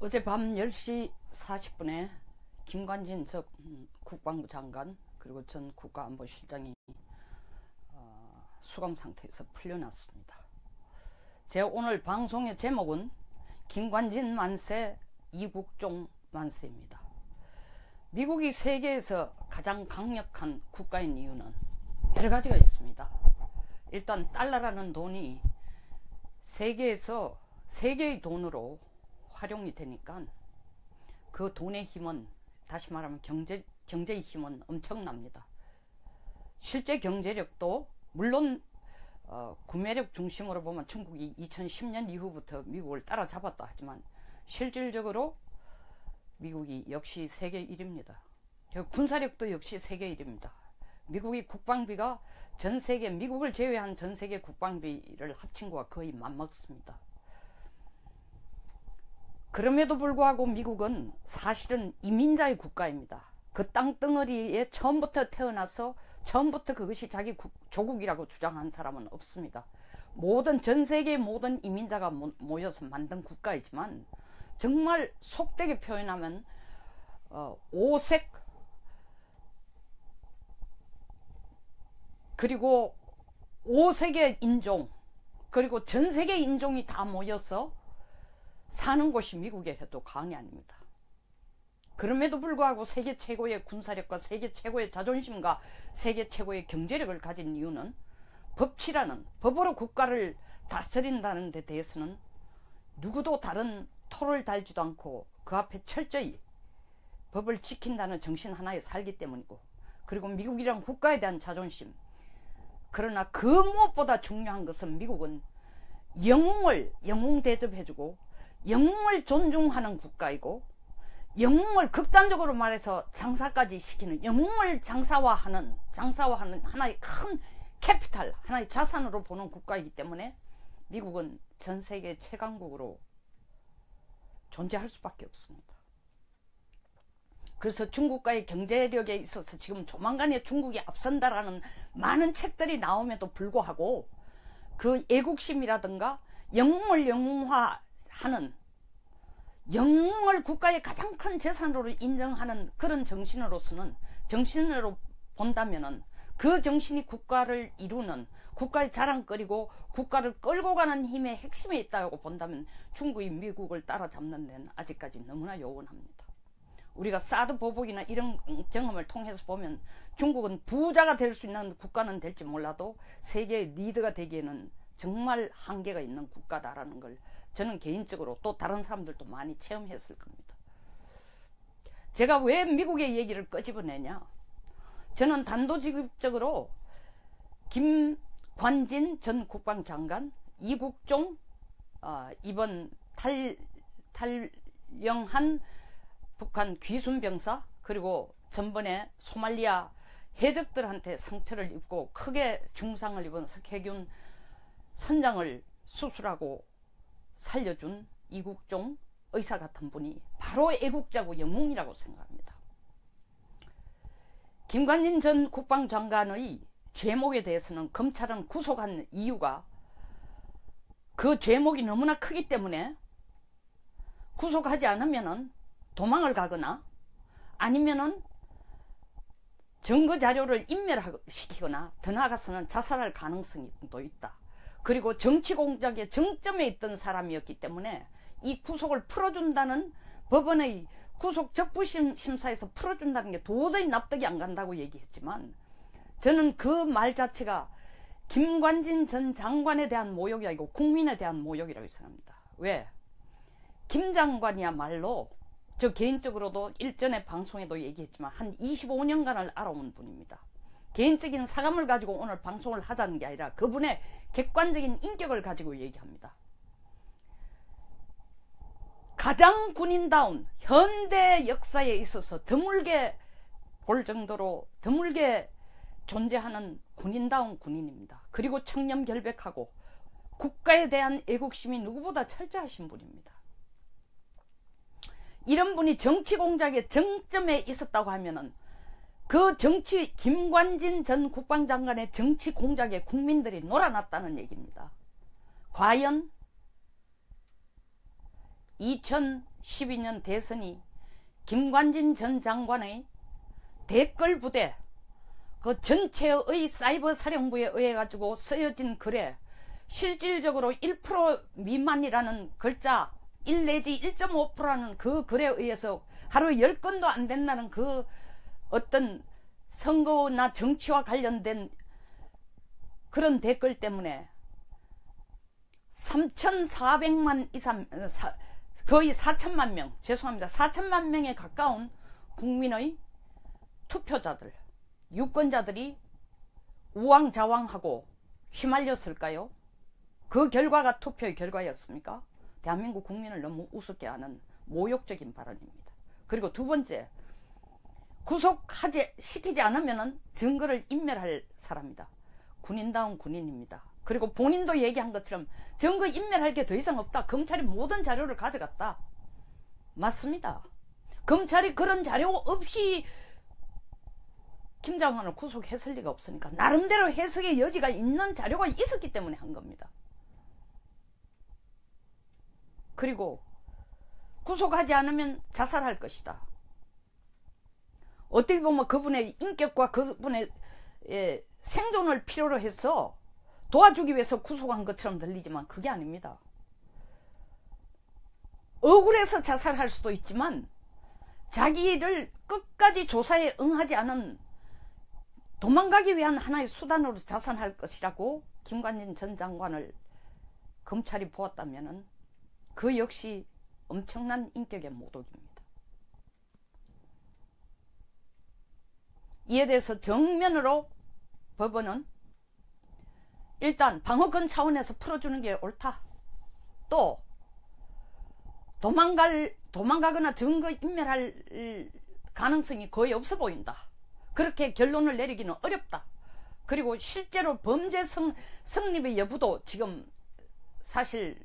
어젯밤 10시 40분에 김관진 전 국방부 장관 그리고 전 국가안보실장이 수감 상태에서 풀려났습니다. 제 오늘 방송의 제목은 김관진 만세, 이국종 만세입니다. 미국이 세계에서 가장 강력한 국가인 이유는 여러 가지가 있습니다. 일단 달러라는 돈이 세계에서 세계의 돈으로 활용이 되니까 그 돈의 힘은, 다시 말하면 경제의 힘은 엄청납니다. 실제 경제력도 물론 구매력 중심으로 보면 중국이 2010년 이후부터 미국을 따라잡았다 하지만 실질적으로 미국이 역시 세계 1위입니다. 군사력도 역시 세계 1위입니다. 미국의 국방비가 전 세계, 미국을 제외한 전 세계 국방비를 합친 것과 거의 맞먹습니다. 그럼에도 불구하고 미국은 사실은 이민자의 국가입니다. 그 땅덩어리에 처음부터 태어나서 처음부터 그것이 자기 조국이라고 주장한 사람은 없습니다. 전 세계의 모든 이민자가 모여서 만든 국가이지만 정말 속되게 표현하면 오색 그리고 5세계 인종 그리고 전 세계 인종이 다 모여서 사는 곳이 미국에 해도 과언이 아닙니다. 그럼에도 불구하고 세계 최고의 군사력과 세계 최고의 자존심과 세계 최고의 경제력을 가진 이유는 법치라는, 법으로 국가를 다스린다는 데 대해서는 누구도 다른 토를 달지도 않고 그 앞에 철저히 법을 지킨다는 정신 하나에 살기 때문이고, 그리고 미국이란 국가에 대한 자존심. 그러나 그 무엇보다 중요한 것은 미국은 영웅 대접해주고 영웅을 존중하는 국가이고, 영웅을 극단적으로 말해서 장사까지 시키는, 영웅을 장사화하는 하나의 큰 캐피탈, 하나의 자산으로 보는 국가이기 때문에 미국은 전 세계 최강국으로 존재할 수밖에 없습니다. 그래서 중국과의 경제력에 있어서 지금 조만간에 중국이 앞선다라는 많은 책들이 나옴에도 불구하고 그 애국심이라든가 영웅을 영웅화하는, 영웅을 국가의 가장 큰 재산으로 인정하는 그런 정신으로 본다면은 그 정신이 국가를 이루는, 국가의 자랑거리고 국가를 끌고 가는 힘의 핵심에 있다고 본다면 중국이 미국을 따라잡는 데는 아직까지 너무나 요원합니다. 우리가 사드 보복이나 이런 경험을 통해서 보면 중국은 부자가 될 수 있는 국가는 될지 몰라도 세계의 리더가 되기에는 정말 한계가 있는 국가다라는 걸 저는 개인적으로, 또 다른 사람들도 많이 체험했을 겁니다. 제가 왜 미국의 얘기를 끄집어내냐? 저는 단도직입적으로 김관진 전 국방장관, 이국종 이번 탈영한 북한 귀순병사, 그리고 전번에 소말리아 해적들한테 상처를 입고 크게 중상을 입은 석해균 선장을 수술하고 살려준 이국종 의사 같은 분이 바로 애국자고 영웅이라고 생각합니다. 김관진 전 국방장관의 죄목에 대해서는 검찰은 구속한 이유가 그 죄목이 너무나 크기 때문에 구속하지 않으면은 도망을 가거나 아니면은 증거 자료를 인멸시키거나 더 나아가서는 자살할 가능성도 있다. 그리고 정치 공작의 정점에 있던 사람이었기 때문에 이 구속을 풀어준다는, 법원의 구속 적부심 심사에서 풀어준다는 게 도저히 납득이 안 간다고 얘기했지만, 저는 그 말 자체가 김관진 전 장관에 대한 모욕이 아니고 국민에 대한 모욕이라고 생각합니다. 왜? 김 장관이야말로 저 개인적으로도 일전에 방송에도 얘기했지만 한 25년간을 알아온 분입니다. 개인적인 사감을 가지고 오늘 방송을 하자는 게 아니라 그분의 객관적인 인격을 가지고 얘기합니다. 가장 군인다운, 현대 역사에 있어서 드물게 볼 정도로 드물게 존재하는 군인다운 군인입니다. 그리고 청렴결백하고 국가에 대한 애국심이 누구보다 철저하신 분입니다. 이런 분이 정치 공작의 정점에 있었다고 하면은 그 김관진 전 국방장관의 정치 공작에 국민들이 놀아났다는 얘기입니다. 과연 2012년 대선이 김관진 전 장관의 댓글 부대 그 전체의 사이버 사령부에 의해 가지고 쓰여진 글에 실질적으로 1% 미만이라는 글자 1 내지 1.5%라는 그 글에 의해서 하루 10건도 안 된다는 그 어떤 선거나 정치와 관련된 그런 댓글 때문에 3,400만 이상 거의 4천만 명, 죄송합니다. 4천만 명에 가까운 국민의 투표자들, 유권자들이 우왕좌왕하고 휘말렸을까요? 그 결과가 투표의 결과였습니까? 대한민국 국민을 너무 우습게 하는 모욕적인 발언입니다. 그리고 두 번째, 구속시키지 않으면 증거를 인멸할 사람이다. 군인다운 군인입니다. 그리고 본인도 얘기한 것처럼 증거 인멸할 게 더 이상 없다. 검찰이 모든 자료를 가져갔다. 맞습니다. 검찰이 그런 자료 없이 김 장관을 구속했을 리가 없으니까 나름대로 해석의 여지가 있는 자료가 있었기 때문에 한 겁니다. 그리고 구속하지 않으면 자살할 것이다. 어떻게 보면 그분의 인격과 그분의 생존을 필요로 해서 도와주기 위해서 구속한 것처럼 들리지만 그게 아닙니다. 억울해서 자살할 수도 있지만 자기를 끝까지 조사에 응하지 않은 도망가기 위한 하나의 수단으로 자살할 것이라고 김관진 전 장관을 검찰이 보았다면 그 역시 엄청난 인격의 모독입니다. 이에 대해서 정면으로 법원은 일단 방어권 차원에서 풀어주는 게 옳다. 또 도망가거나 증거 인멸할 가능성이 거의 없어 보인다. 그렇게 결론을 내리기는 어렵다. 그리고 실제로 범죄 성립의 여부도 지금 사실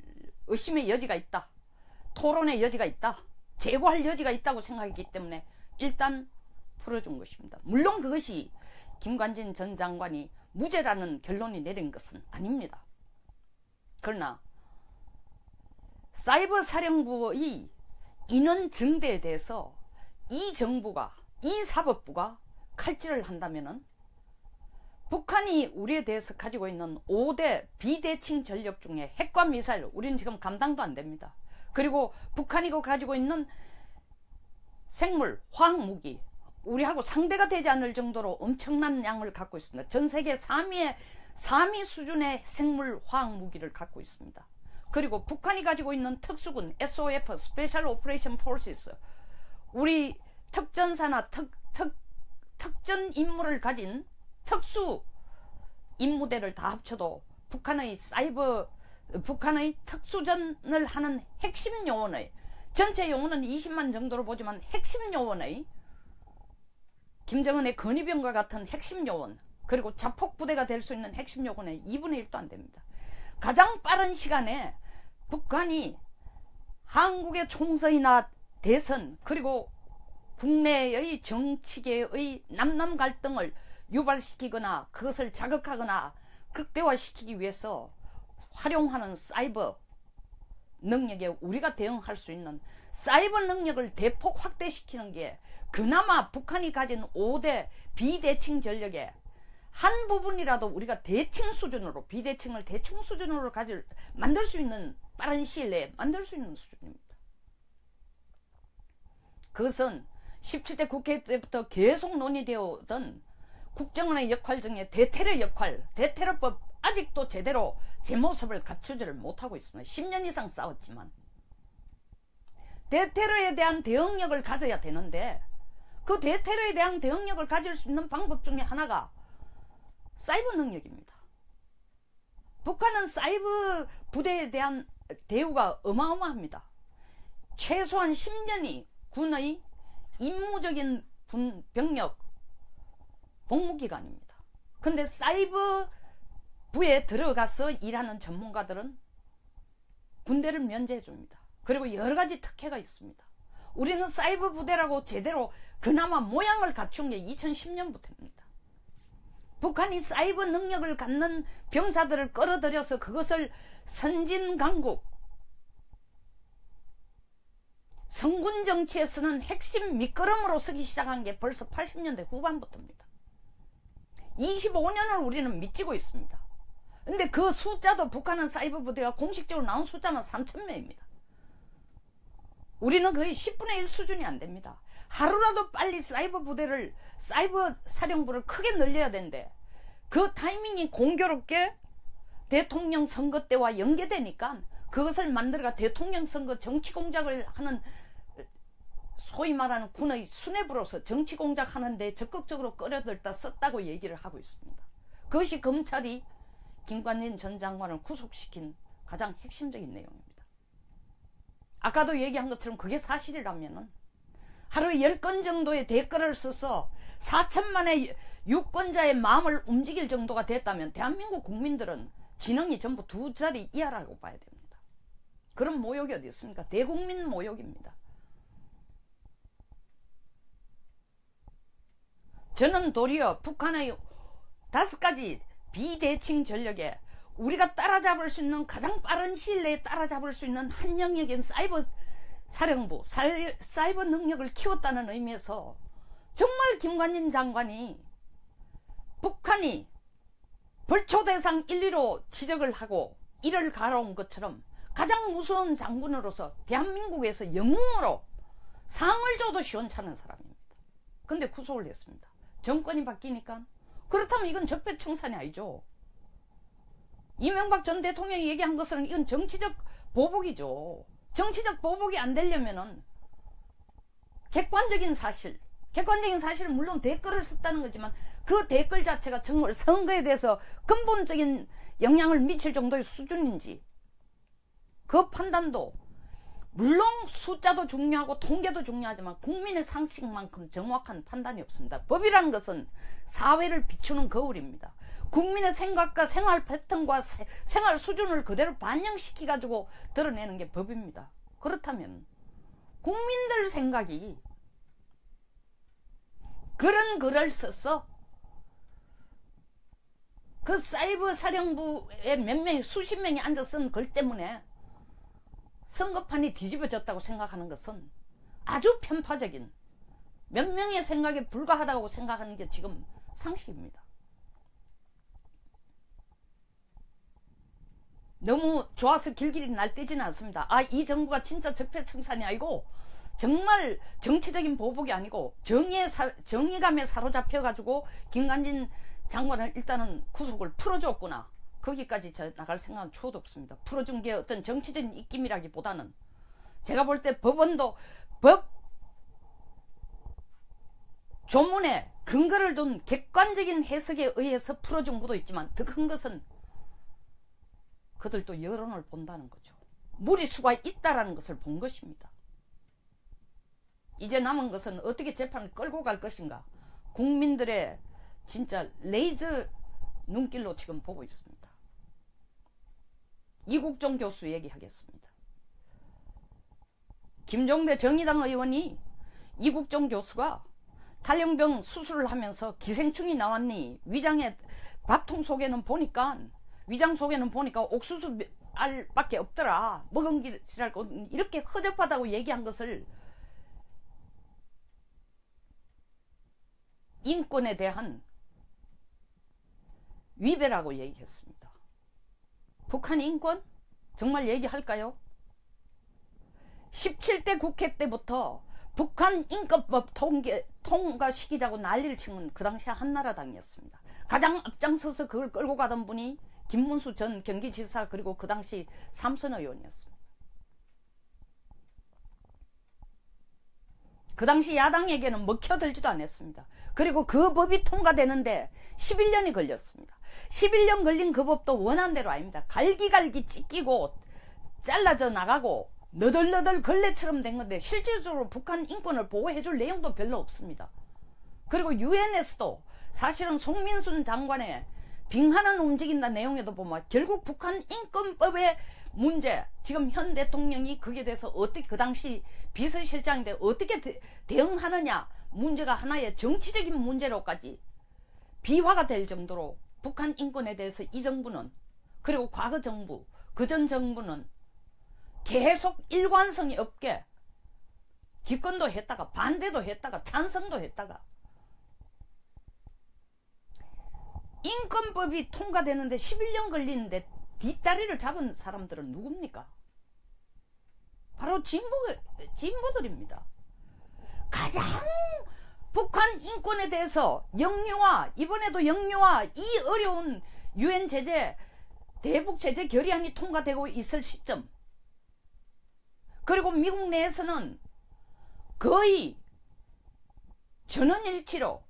의심의 여지가 있다. 토론의 여지가 있다. 재고할 여지가 있다고 생각했기 때문에 일단 풀어준 것입니다. 물론 그것이 김관진 전 장관이 무죄라는 결론이 내린 것은 아닙니다. 그러나 사이버 사령부의 인원 증대에 대해서 이 정부가, 이 사법부가 칼질을 한다면은 북한이 우리에 대해서 가지고 있는 5대 비대칭 전력 중에 핵과 미사일, 우리는 지금 감당도 안 됩니다. 그리고 북한이 가지고 있는 생물, 화학무기, 우리하고 상대가 되지 않을 정도로 엄청난 양을 갖고 있습니다. 전 세계 3위 수준의 생물, 화학무기를 갖고 있습니다. 그리고 북한이 가지고 있는 특수군, SOF, Special Operation Forces, 우리 특전사나 특전 임무를 가진 특수 임무대를 다 합쳐도 북한의 특수전을 하는 핵심 요원의, 전체 요원은 20만 정도로 보지만 핵심 요원의, 김정은의 건의병과 같은 핵심 요원, 그리고 자폭부대가 될 수 있는 핵심 요원의 2분의 1도 안 됩니다. 가장 빠른 시간에 북한이 한국의 총선이나 대선, 그리고 국내의 정치계의 남남 갈등을 유발시키거나 그것을 자극하거나 극대화시키기 위해서 활용하는 사이버 능력에 우리가 대응할 수 있는 사이버 능력을 대폭 확대시키는 게 그나마 북한이 가진 5대 비대칭 전력의 한 부분이라도 우리가 대칭 수준으로, 비대칭을 대충 수준으로 만들 수 있는, 빠른 시일 내에 만들 수 있는 수준입니다. 그것은 17대 국회 때부터 계속 논의되어 오던 국정원의 역할 중에 대테러 역할, 대테러법 아직도 제대로 제 모습을 갖추지를 못하고 있습니다. 10년 이상 싸웠지만 대테러에 대한 대응력을 가져야 되는데 그 대테러에 대한 대응력을 가질 수 있는 방법 중에 하나가 사이버 능력입니다. 북한은 사이버 부대에 대한 대우가 어마어마합니다. 최소한 10년이 군의 임무적인 병력 복무기간입니다. 근데 사이버 부에 들어가서 일하는 전문가들은 군대를 면제해 줍니다. 그리고 여러 가지 특혜가 있습니다. 우리는 사이버 부대라고 제대로 그나마 모양을 갖춘 게 2010년부터입니다. 북한이 사이버 능력을 갖는 병사들을 끌어들여서 그것을 선진 강국, 성군 정치에서는 핵심 밑거름으로 서기 시작한 게 벌써 80년대 후반부터입니다. 25년을 우리는 미치고 있습니다. 근데 그 숫자도 북한은 사이버 부대가 공식적으로 나온 숫자는 3,000명입니다. 우리는 거의 10분의 1 수준이 안 됩니다. 하루라도 빨리 사이버 부대를, 사이버 사령부를 크게 늘려야 되는데 그 타이밍이 공교롭게 대통령 선거 때와 연계되니까 그것을 만들어가 대통령 선거 정치 공작을 하는, 소위 말하는 군의 수뇌부로서 정치 공작하는데 적극적으로 끌어들다 썼다고 얘기를 하고 있습니다. 그것이 검찰이 김관진 전 장관을 구속시킨 가장 핵심적인 내용입니다. 아까도 얘기한 것처럼 그게 사실이라면은 하루에 10건 정도의 대가를 써서 4천만의 유권자의 마음을 움직일 정도가 됐다면 대한민국 국민들은 지능이 전부 2자리 이하라고 봐야 됩니다. 그런 모욕이 어디 있습니까? 대국민 모욕입니다. 저는 도리어 북한의 5가지 비대칭 전력에 우리가 따라잡을 수 있는, 가장 빠른 시일 내에 따라잡을 수 있는 한 영역인 사이버 사령부, 사이버 능력을 키웠다는 의미에서 정말 김관진 장관이 북한이 벌초 대상 1, 2로 지적을 하고 이를 갈아온 것처럼 가장 무서운 장군으로서 대한민국에서 영웅으로 상을 줘도 시원찮은 사람입니다. 근데 구속을 했습니다. 정권이 바뀌니까. 그렇다면 이건 적폐청산이 아니죠. 이명박 전 대통령이 얘기한 것은 이건 정치적 보복이죠. 정치적 보복이 안 되려면은 객관적인 사실은 물론 댓글을 썼다는 거지만 그 댓글 자체가 정말 선거에 대해서 근본적인 영향을 미칠 정도의 수준인지, 그 판단도 물론 숫자도 중요하고 통계도 중요하지만 국민의 상식만큼 정확한 판단이 없습니다. 법이라는 것은 사회를 비추는 거울입니다. 국민의 생각과 생활 패턴과 생활 수준을 그대로 반영시키 가지고 드러내는 게 법입니다. 그렇다면 국민들 생각이 그런 글을 써서 그 사이버 사령부에 몇 명이, 수십 명이 앉아 쓴 글 때문에 선거판이 뒤집어졌다고 생각하는 것은 아주 편파적인, 몇 명의 생각에 불과하다고 생각하는 게 지금 상식입니다. 너무 좋아서 길길이 날뛰지는 않습니다. 아, 이 정부가 진짜 적폐청산이 아니고 정말 정치적인 보복이 아니고 정의감에 사로잡혀가지고 김관진 장관을 일단은 구속을 풀어줬구나. 거기까지 나갈 생각은 추호도 없습니다. 풀어준 게 어떤 정치적인 입김이라기보다는 제가 볼 때 법원도 법 조문에 근거를 둔 객관적인 해석에 의해서 풀어준 것도 있지만 더 큰 것은 그들도 여론을 본다는 거죠. 무리수가 있다라는 것을 본 것입니다. 이제 남은 것은 어떻게 재판을 끌고 갈 것인가. 국민들의 진짜 레이저 눈길로 지금 보고 있습니다. 이국종 교수 얘기하겠습니다. 김종대 정의당 의원이 이국종 교수가 탈영병 수술을 하면서 기생충이 나왔니? 위장 속에는 보니까 옥수수 알밖에 없더라. 먹은 기랄 이렇게 허접하다고 얘기한 것을 인권에 대한 위배라고 얘기했습니다. 북한 인권? 정말 얘기할까요? 17대 국회 때부터 북한 인권법 통과시키자고 난리를 치면 그 당시 한나라당이었습니다. 가장 앞장서서 그걸 끌고 가던 분이 김문수 전 경기지사, 그리고 그 당시 삼선 의원이었습니다. 그 당시 야당에게는 먹혀들지도 않았습니다. 그리고 그 법이 통과되는데 11년이 걸렸습니다. 11년 걸린 그 법도 원한대로 아닙니다. 갈기갈기 찢기고 잘라져 나가고 너덜너덜 걸레처럼 된 건데 실질적으로 북한 인권을 보호해줄 내용도 별로 없습니다. 그리고 유엔에서도 사실은 송민순 장관의 빙하는 움직인다 내용에도 보면 결국 북한 인권법의 문제, 지금 현 대통령이 거기에 대해서 어떻게, 그 당시 비서실장인데 어떻게 대응하느냐 문제가 하나의 정치적인 문제로까지 비화가 될 정도로 북한 인권에 대해서 이 정부는, 그리고 과거 정부, 그전 정부는 계속 일관성이 없게 기권도 했다가 반대도 했다가 찬성도 했다가. 인권법이 통과되는데 11년 걸리는데 뒷다리를 잡은 사람들은 누굽니까? 바로 진보들입니다. 가장 북한 인권에 대해서 영유아, 이번에도 영유아 이 어려운 유엔 제재, 대북 제재 결의안이 통과되고 있을 시점, 그리고 미국 내에서는 거의 전원일치로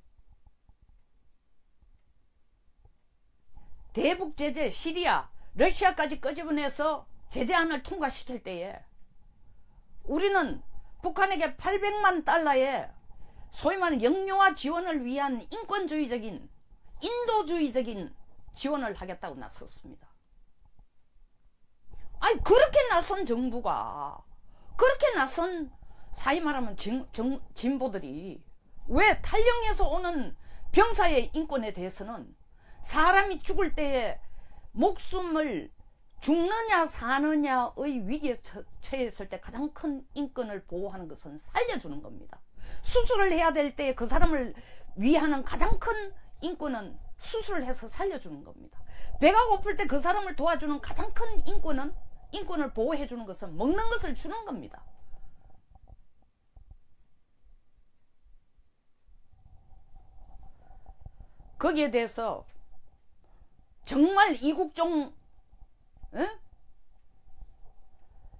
대북 제재, 시리아, 러시아까지 끄집어내서 제재안을 통과시킬 때에 우리는 북한에게 800만 달러의 소위 말하는 영유아 지원을 위한 인권주의적인, 인도주의적인 지원을 하겠다고 나섰습니다. 아니, 그렇게 나선 정부가, 그렇게 나선 사이 말하면 진보들이 왜 탈영에서 오는 병사의 인권에 대해서는 사람이 죽을 때에 목숨을 죽느냐 사느냐의 위기에 처했을 때 가장 큰 인권을 보호하는 것은 살려주는 겁니다. 수술을 해야 될 때 그 사람을 위하는 가장 큰 인권은 수술을 해서 살려주는 겁니다. 배가 고플 때 그 사람을 도와주는 가장 큰 인권을 보호해주는 것은 먹는 것을 주는 겁니다. 거기에 대해서 정말 이국종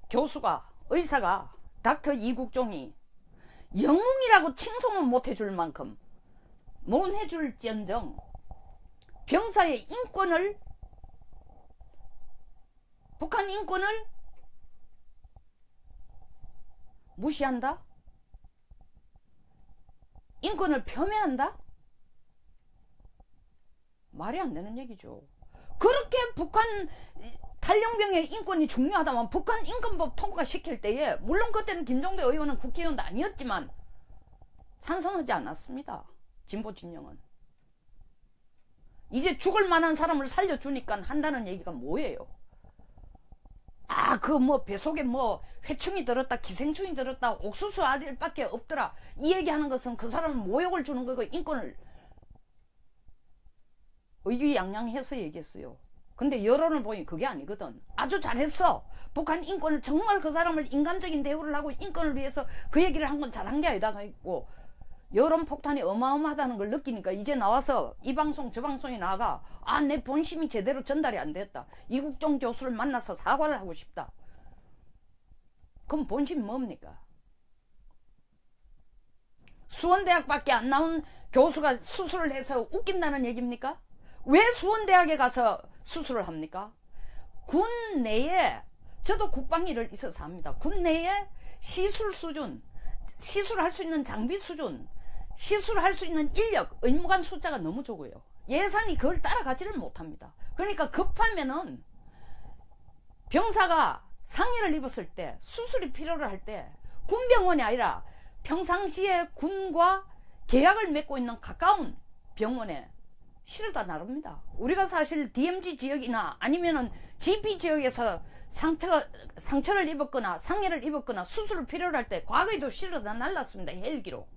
교수가, 의사가, 닥터 이국종이 영웅이라고 칭송은 못해줄 만큼 못 해줄지언정 병사의 인권을, 북한 인권을 무시한다? 인권을 폄훼한다? 말이 안 되는 얘기죠. 그렇게 북한 탈영병의 인권이 중요하다면 북한 인권법 통과시킬 때에, 물론 그때는 김종대 의원은 국회의원도 아니었지만 찬성하지 않았습니다. 진보 진영은. 이제 죽을 만한 사람을 살려주니까 한다는 얘기가 뭐예요? 아, 그 뭐 뱃속에 뭐 회충이 들었다, 기생충이 들었다, 옥수수 알밖에 없더라, 이 얘기하는 것은 그 사람은 모욕을 주는 거고 인권을 의기양양해서 얘기했어요. 근데 여론을 보니 그게 아니거든. 아주 잘했어. 북한 인권을, 정말 그 사람을 인간적인 대우를 하고 인권을 위해서 그 얘기를 한 건 잘한 게 아니다 있고, 여론 폭탄이 어마어마하다는 걸 느끼니까 이제 나와서 이 방송 저 방송에 나가, 아, 내 본심이 제대로 전달이 안 됐다, 이국종 교수를 만나서 사과를 하고 싶다. 그럼 본심이 뭡니까? 수원대학밖에 안 나온 교수가 수술을 해서 웃긴다는 얘기입니까? 왜 수원대학에 가서 수술을 합니까? 군 내에, 저도 국방일을 있어서 합니다. 군 내에 시술 수준, 시술할 수 있는 장비 수준, 시술할 수 있는 인력, 의무관 숫자가 너무 적어요. 예산이 그걸 따라가지를 못합니다. 그러니까 급하면은 병사가 상해를 입었을 때, 수술이 필요를 할 때 군병원이 아니라 평상시에 군과 계약을 맺고 있는 가까운 병원에 실어다 나릅니다. 우리가 사실 DMZ 지역이나 아니면은 GP 지역에서 상처를 입었거나 상해를 입었거나 수술을 필요로 할 때 과거에도 실어다 날랐습니다. 헬기로.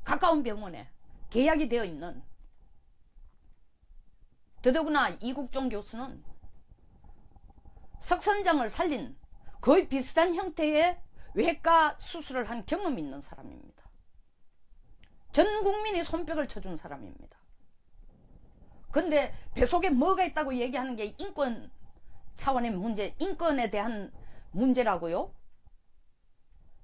가까운 병원에 계약이 되어 있는. 더더구나 이국종 교수는 석선장을 살린 거의 비슷한 형태의 외과 수술을 한 경험이 있는 사람입니다. 전 국민이 손뼉을 쳐준 사람입니다. 근데 뱃속에 뭐가 있다고 얘기하는 게 인권 차원의 문제, 인권에 대한 문제라고요?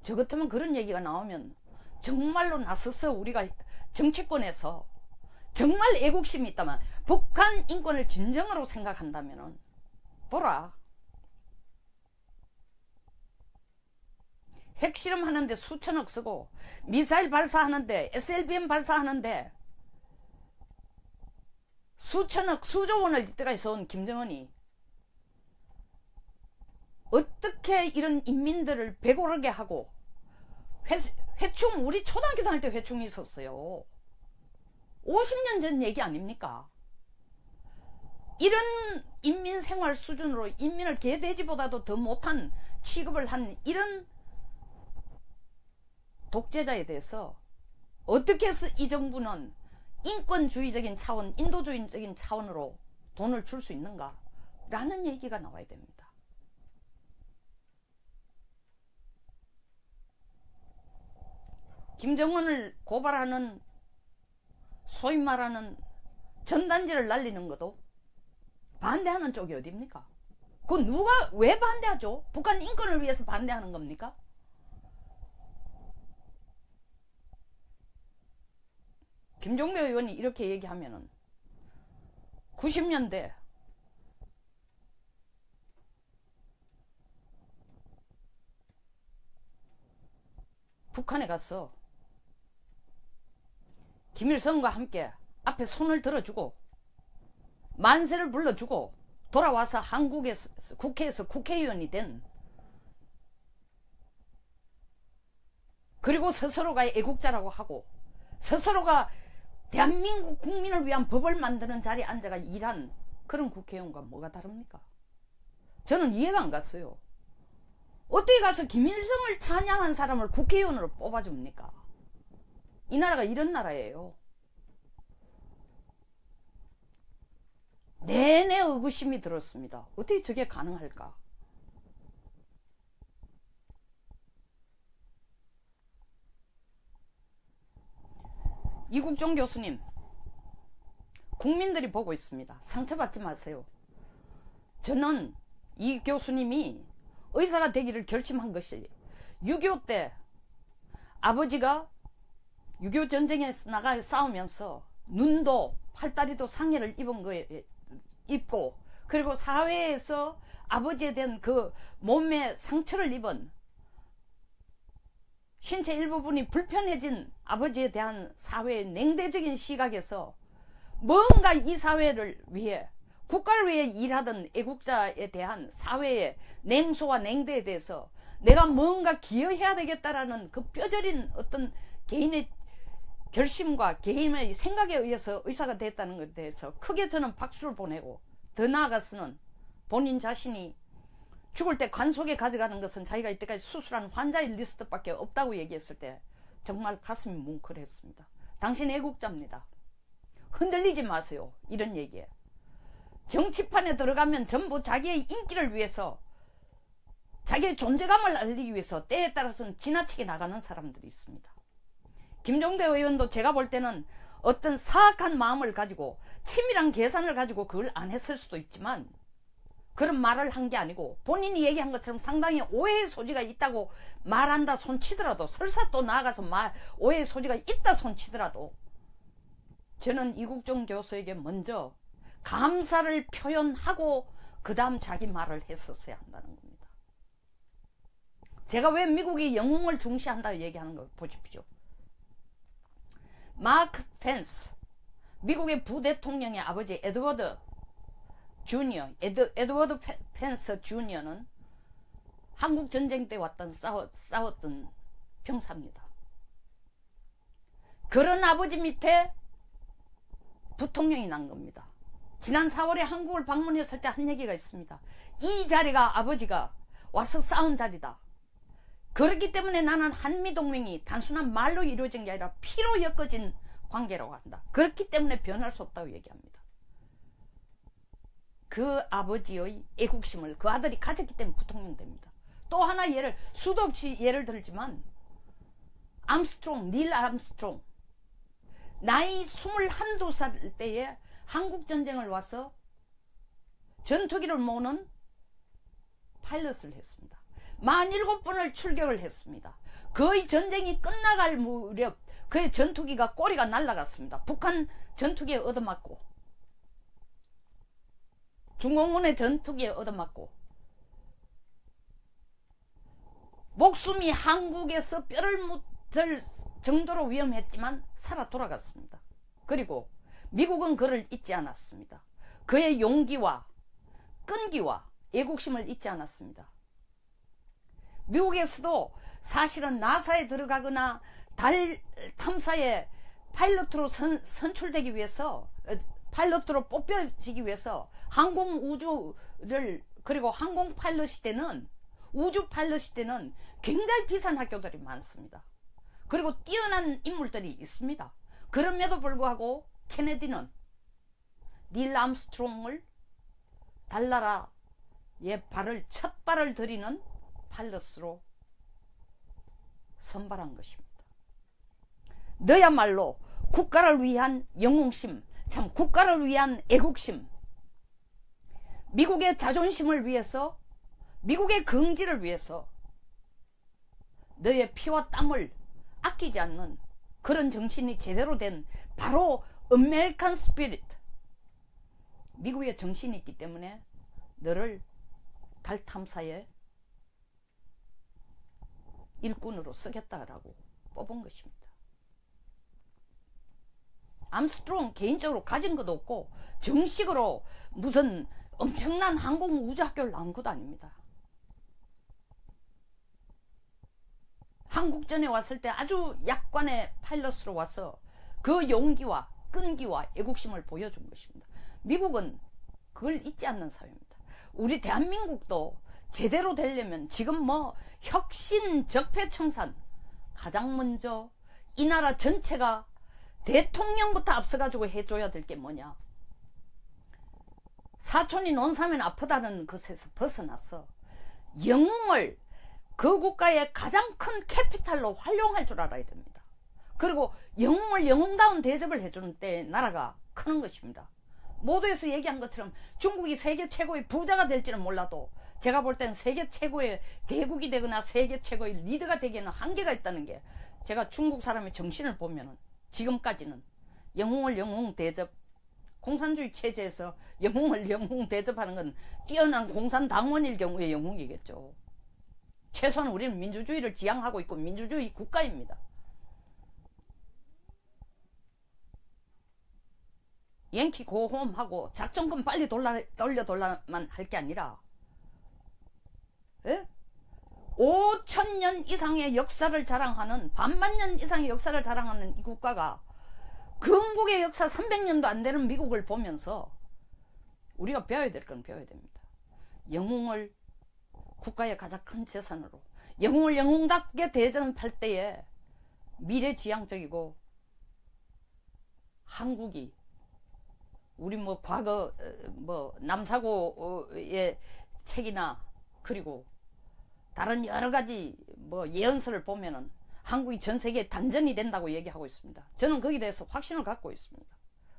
저 같으면 그런 얘기가 나오면 정말로 나서서 우리가 정치권에서 정말 애국심이 있다면, 북한 인권을 진정으로 생각한다면 보라, 핵실험 하는데 수천억 쓰고 미사일 발사하는데 SLBM 발사하는데 수천억, 수조 원을 이때까지 써온 김정은이 어떻게 이런 인민들을 배고르게 하고, 회충, 우리 초등학교 다닐 때 회충이 있었어요. 50년 전 얘기 아닙니까? 이런 인민 생활 수준으로 인민을 개돼지보다도 더 못한 취급을 한 이런 독재자에 대해서 어떻게 해서 이 정부는 인권주의적인 차원, 인도주의적인 차원으로 돈을 줄 수 있는가? 라는 얘기가 나와야 됩니다. 김정은을 고발하는 소위 말하는 전단지를 날리는 것도 반대하는 쪽이 어디입니까? 그건 누가 왜 반대하죠? 북한 인권을 위해서 반대하는 겁니까? 김종대 의원이 이렇게 얘기하면은 90년대 북한에 가서 김일성과 함께 앞에 손을 들어주고 만세를 불러주고 돌아와서 한국에서 국회에서 국회의원이 된, 그리고 스스로가 애국자라고 하고 스스로가 대한민국 국민을 위한 법을 만드는 자리에 앉아가 일한 그런 국회의원과 뭐가 다릅니까? 저는 이해가 안 갔어요. 어떻게 가서 김일성을 찬양한 사람을 국회의원으로 뽑아줍니까? 이 나라가 이런 나라예요. 내내 의구심이 들었습니다. 어떻게 저게 가능할까? 이국종 교수님, 국민들이 보고 있습니다. 상처받지 마세요. 저는 이 교수님이 의사가 되기를 결심한 것이 6.25 때 아버지가 6.25 전쟁에 나가 싸우면서 눈도 팔다리도 상해를 입은 거에 입고, 그리고 사회에서 아버지에 대한 그 몸에 상처를 입은 신체 일부분이 불편해진 아버지에 대한 사회의 냉대적인 시각에서 뭔가 이 사회를 위해, 국가를 위해 일하던 애국자에 대한 사회의 냉소와 냉대에 대해서 내가 뭔가 기여해야 되겠다라는 그 뼈저린 어떤 개인의 결심과 개인의 생각에 의해서 의사가 됐다는 것에 대해서 크게 저는 박수를 보내고, 더 나아가서는 본인 자신이 죽을 때 관속에 가져가는 것은 자기가 이때까지 수술한 환자의 리스트밖에 없다고 얘기했을 때 정말 가슴이 뭉클했습니다. 당신 애국자입니다. 흔들리지 마세요. 이런 얘기에. 정치판에 들어가면 전부 자기의 인기를 위해서, 자기의 존재감을 알리기 위해서 때에 따라서는 지나치게 나가는 사람들이 있습니다. 김종대 의원도 제가 볼 때는 어떤 사악한 마음을 가지고 치밀한 계산을 가지고 그걸 안 했을 수도 있지만, 그런 말을 한 게 아니고 본인이 얘기한 것처럼 상당히 오해의 소지가 있다고 말한다 손치더라도, 설사 또 나아가서 오해의 소지가 있다 손치더라도, 저는 이국종 교수에게 먼저 감사를 표현하고 그 다음 자기 말을 했었어야 한다는 겁니다. 제가 왜 미국이 영웅을 중시한다 얘기하는 걸 보십시오. 마크 펜스, 미국의 부대통령의 아버지 에드워드 펜스 주니어는 한국 전쟁 때 싸웠던 병사입니다. 그런 아버지 밑에 부통령이 난 겁니다. 지난 4월에 한국을 방문했을 때 한 얘기가 있습니다. 이 자리가 아버지가 와서 싸운 자리다. 그렇기 때문에 나는 한미동맹이 단순한 말로 이루어진 게 아니라 피로 엮어진 관계라고 한다. 그렇기 때문에 변할 수 없다고 얘기합니다. 그 아버지의 애국심을 그 아들이 가졌기 때문에 부통령 됩니다. 또 하나 수도 없이 예를 들지만, 닐 암스트롱, 나이 21, 2살 때에 한국전쟁을 와서 전투기를 모는 파일럿을 했습니다. 47번을 출격을 했습니다. 거의 전쟁이 끝나갈 무렵 그의 전투기가 꼬리가 날아갔습니다. 북한 전투기에 얻어맞고, 중공군의 전투기에 얻어맞고, 목숨이 한국에서 뼈를 묻을 정도로 위험했지만 살아 돌아갔습니다. 그리고 미국은 그를 잊지 않았습니다. 그의 용기와 끈기와 애국심을 잊지 않았습니다. 미국에서도 사실은 나사에 들어가거나 달 탐사에 파일럿으로 선출되기 위해서, 파일럿으로 뽑혀지기 위해서 항공우주를, 그리고 항공 파일럿 시대는, 우주 파일럿 시대는 굉장히 비싼 학교들이 많습니다. 그리고 뛰어난 인물들이 있습니다. 그럼에도 불구하고 케네디는 닐 암스트롱을 달나라의 첫 발을 들이는 파일럿으로 선발한 것입니다. 너야말로 국가를 위한 영웅심, 참 국가를 위한 애국심, 미국의 자존심을 위해서, 미국의 긍지를 위해서 너의 피와 땀을 아끼지 않는 그런 정신이 제대로 된 바로 아메리칸 스피릿, 미국의 정신이 있기 때문에 너를 달 탐사의 일꾼으로 쓰겠다라고 뽑은 것입니다. 암스트롱 개인적으로 가진 것도 없고 정식으로 무슨 엄청난 항공우주학교를 나온 것도 아닙니다. 한국전에 왔을 때 아주 약관의 파일럿으로 와서 그 용기와 끈기와 애국심을 보여준 것입니다. 미국은 그걸 잊지 않는 사회입니다. 우리 대한민국도 제대로 되려면 지금 뭐 혁신 적폐청산, 가장 먼저 이 나라 전체가 대통령부터 앞서가지고 해줘야 될 게 뭐냐. 사촌이 논사면 아프다는 것에서 벗어나서 영웅을 그 국가의 가장 큰 캐피탈로 활용할 줄 알아야 됩니다. 그리고 영웅을 영웅다운 대접을 해주는 때 나라가 크는 것입니다. 모두에서 얘기한 것처럼 중국이 세계 최고의 부자가 될지는 몰라도 제가 볼 땐 세계 최고의 대국이 되거나 세계 최고의 리더가 되기에는 한계가 있다는 게, 제가 중국 사람의 정신을 보면은 지금까지는 영웅을 영웅 대접, 공산주의 체제에서 영웅을 영웅 대접하는 건 뛰어난 공산당원일 경우의 영웅이겠죠. 최소한 우리는 민주주의를 지향하고 있고 민주주의 국가입니다. 양키 고홈하고 작전금 빨리 돌려만 할 게 아니라 5,000년 이상의 역사를 자랑하는, 반만년 이상의 역사를 자랑하는 이 국가가 건국의 역사 300년도 안 되는 미국을 보면서 우리가 배워야 될 건 배워야 됩니다. 영웅을 국가의 가장 큰 재산으로, 영웅을 영웅답게 대접할 때에 미래지향적이고, 한국이 우리 뭐 과거 뭐 남사고의 책이나 그리고 다른 여러 가지 뭐 예언서를 보면은 한국이 전 세계에 단전이 된다고 얘기하고 있습니다. 저는 거기에 대해서 확신을 갖고 있습니다.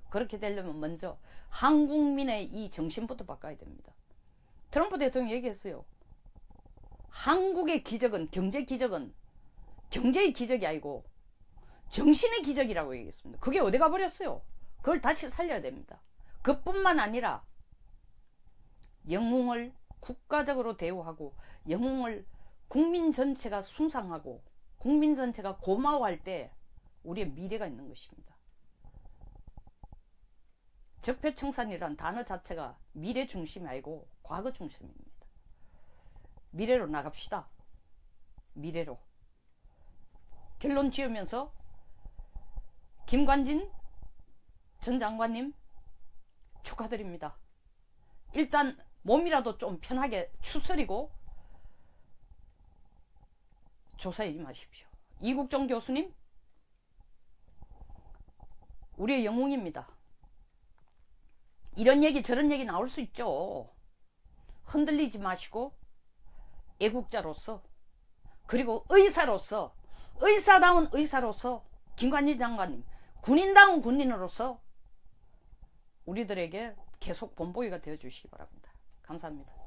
그렇게 되려면 먼저 한국민의 이 정신부터 바꿔야 됩니다. 트럼프 대통령이 얘기했어요. 한국의 기적은, 경제 기적은 경제의 기적이 아니고 정신의 기적이라고 얘기했습니다. 그게 어디 가버렸어요? 그걸 다시 살려야 됩니다. 그뿐만 아니라 영웅을 국가적으로 대우하고, 영웅을 국민 전체가 숭상하고 국민 전체가 고마워할 때 우리의 미래가 있는 것입니다. 적폐청산이란 단어 자체가 미래 중심이 아니고 과거 중심입니다. 미래로 나갑시다. 미래로. 결론 지으면서 김관진 전 장관님 축하드립니다. 일단 몸이라도 좀 편하게 추스리고 조사에 임하십시오. 이국정 교수님, 우리의 영웅입니다. 이런 얘기 저런 얘기 나올 수 있죠. 흔들리지 마시고 애국자로서, 그리고 의사로서, 의사다운 의사로서, 김관진 장관님 군인다운 군인으로서 우리들에게 계속 본보기가 되어 주시기 바랍니다. 감사합니다.